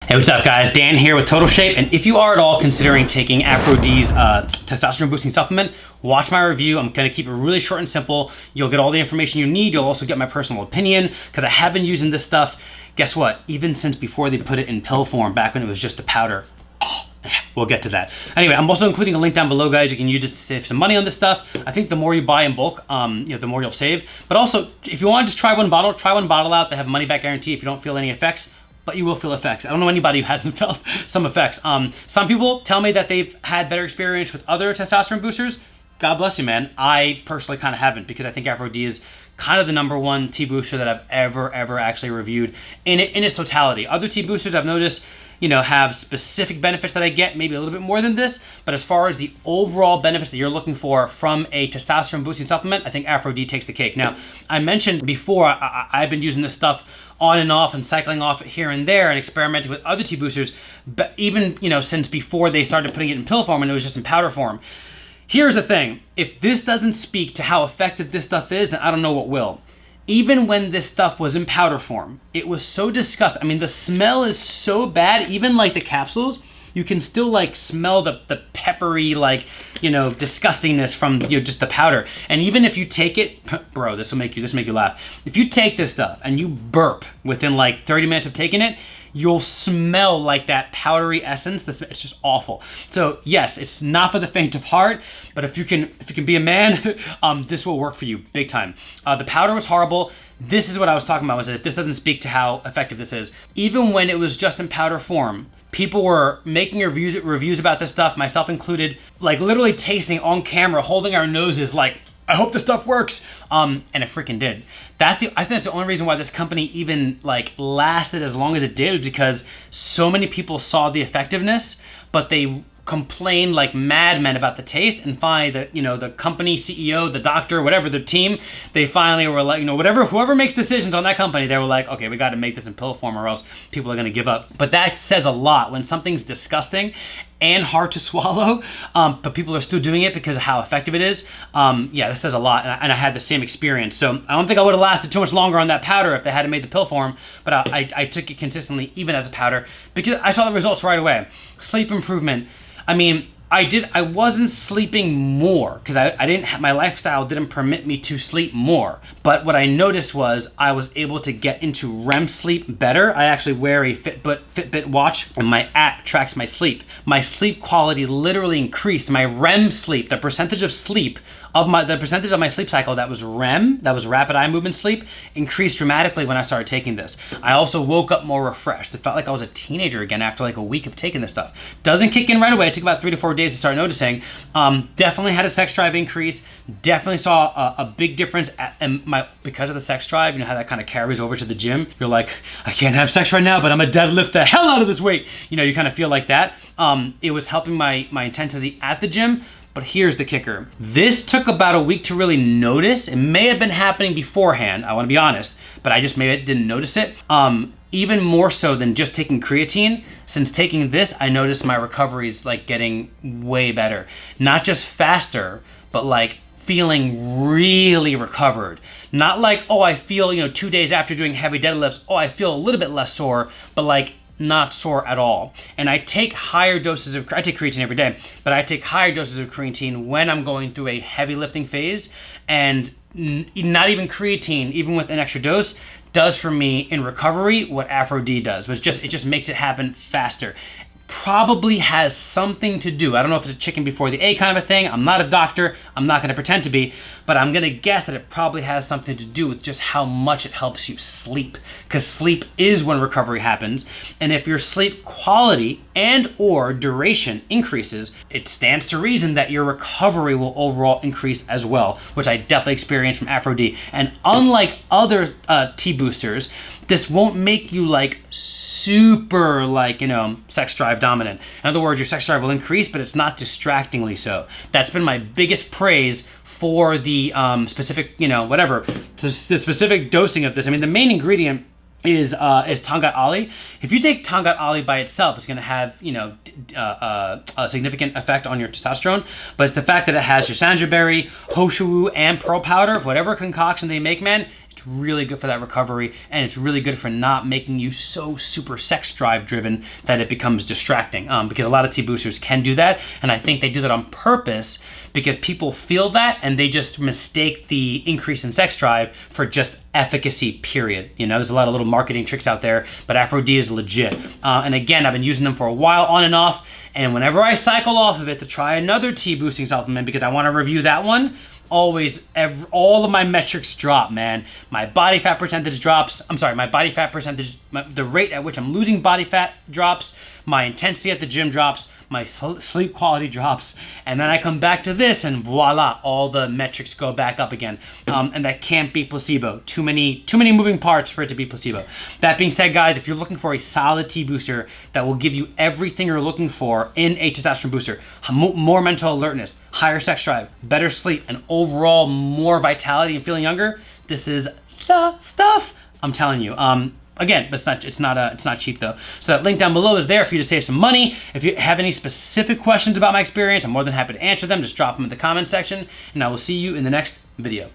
Hey, what's up guys? Dan here with TotalShape, and if you are at all considering taking AfroD's testosterone boosting supplement, watch my review. I'm gonna keep it really short and simple. You'll get all the information you need. You'll also get my personal opinion, because I have been using this stuff, guess what, even since before they put it in pill form, back when it was just a powder. We'll get to that. Anyway, I'm also including a link down below, guys. You can use it to save some money on this stuff. I think the more you buy in bulk, the more you'll save. But also, if you want to just try one bottle out. They have a money back guarantee if you don't feel any effects. But you will feel effects. I don't know anybody who hasn't felt some effects. Some people tell me that they've had better experience with other testosterone boosters. God bless you, man. I personally kind of haven't, because I think AfroD is kind of the #1 T booster that I've ever actually reviewed in its totality. Other T boosters I've noticed, have specific benefits that I get, maybe a little bit more than this, but as far as the overall benefits that you're looking for from a testosterone boosting supplement, I think AfroD takes the cake. Now, I mentioned before, I've been using this stuff on and off and cycling off here and there and experimenting with other T boosters, but even, since before they started putting it in pill form and it was just in powder form. Here's the thing, if this doesn't speak to how effective this stuff is, then I don't know what will. Even when this stuff was in powder form, it was so disgusting. I mean, the smell is so bad, even like the capsules, you can still smell the peppery, disgustingness from just the powder. And even if you take it, bro, this will make you laugh. If you take this stuff and you burp within 30 minutes of taking it, you'll smell like that powdery essence. It's just awful. So yes, it's not for the faint of heart, but if you can be a man, this will work for you big time. The powder was horrible. This is what I was talking about, was that if this doesn't speak to how effective this is, even when it was just in powder form, people were making reviews about this stuff, myself included, literally tasting on camera, holding our noses I hope this stuff works, and it freaking did. I think that's the only reason why this company even lasted as long as it did, because so many people saw the effectiveness, but they complained like madmen about the taste, and finally the company CEO, the doctor, whatever, the team, they finally were whoever makes decisions on that company, they were like, okay, we got to make this in pill form or else people are going to give up. But that says a lot when something's disgusting and hard to swallow, but people are still doing it because of how effective it is. Yeah, this says a lot, and I had the same experience. So I don't think I would have lasted too much longer on that powder if they hadn't made the pill form, but I took it consistently even as a powder because I saw the results right away. Sleep improvement. I mean, I wasn't sleeping more because my lifestyle didn't permit me to sleep more. But what I noticed was I was able to get into REM sleep better. I actually wear a Fitbit watch, and my app tracks my sleep. My sleep quality literally increased. My REM sleep, the percentage of my sleep cycle that was REM, that was rapid eye movement sleep, increased dramatically when I started taking this. I also woke up more refreshed. It felt like I was a teenager again after a week of taking this stuff. Doesn't kick in right away. It took about 3 to 4 days to start noticing. Definitely had a sex drive increase. Definitely saw a big difference because of the sex drive. You know how that kind of carries over to the gym. You're like, I can't have sex right now, but I'm gonna deadlift the hell out of this weight. You kind of feel like that. It was helping my intensity at the gym. But here's the kicker. This took about a week to really notice. It may have been happening beforehand, I want to be honest, but I just maybe didn't notice it. Even more so than just taking creatine. Since taking this, I noticed my recovery is getting way better. Not just faster, but feeling really recovered. Not I feel, 2 days after doing heavy deadlifts, I feel a little bit less sore, but not sore at all. And I take higher doses I take creatine every day, but I take higher doses of creatine when I'm going through a heavy lifting phase, and not even creatine, even with an extra dose, does for me in recovery what AfroD does, it just makes it happen faster. Probably has something to do, I don't know if it's a chicken before the egg kind of a thing. I'm not a doctor, I'm not going to pretend to be, but I'm going to guess that it probably has something to do with just how much it helps you sleep, because sleep is when recovery happens. And if your sleep quality and or duration increases, it stands to reason that your recovery will overall increase as well, which I definitely experienced from AfroD. And unlike other T boosters, this won't make you super sex drive dominant. In other words, your sex drive will increase, but it's not distractingly so. That's been my biggest praise for the specific, the specific dosing of this. I mean, the main ingredient is Tangat Ali. If you take Tangat Ali by itself, it's going to have a significant effect on your testosterone. But it's the fact that it has your sanjaberry, hoshu, and pearl powder, whatever concoction they make, man. It's really good for that recovery, and it's really good for not making you so super sex drive driven that it becomes distracting, because a lot of T boosters can do that, and I think they do that on purpose because people feel that and they just mistake the increase in sex drive for just efficacy, period. You know, there's a lot of little marketing tricks out there, but AfroD is legit. And again, I've been using them for a while on and off, and whenever I cycle off of it to try another T boosting supplement because I want to review that one, always, all of my metrics drop, man. My body fat percentage drops. I'm sorry, my body fat percentage, the rate at which I'm losing body fat drops. My intensity at the gym drops. My sleep quality drops. And then I come back to this and voila, all the metrics go back up again. And that can't be placebo. Too many moving parts for it to be placebo. That being said, guys, if you're looking for a solid T booster that will give you everything you're looking for in a testosterone booster, more mental alertness, higher sex drive, better sleep, and overall more vitality and feeling younger, this is the stuff. I'm telling you. Again, it's not cheap though. So that link down below is there for you to save some money. If you have any specific questions about my experience, I'm more than happy to answer them. Just drop them in the comment section, and I will see you in the next video.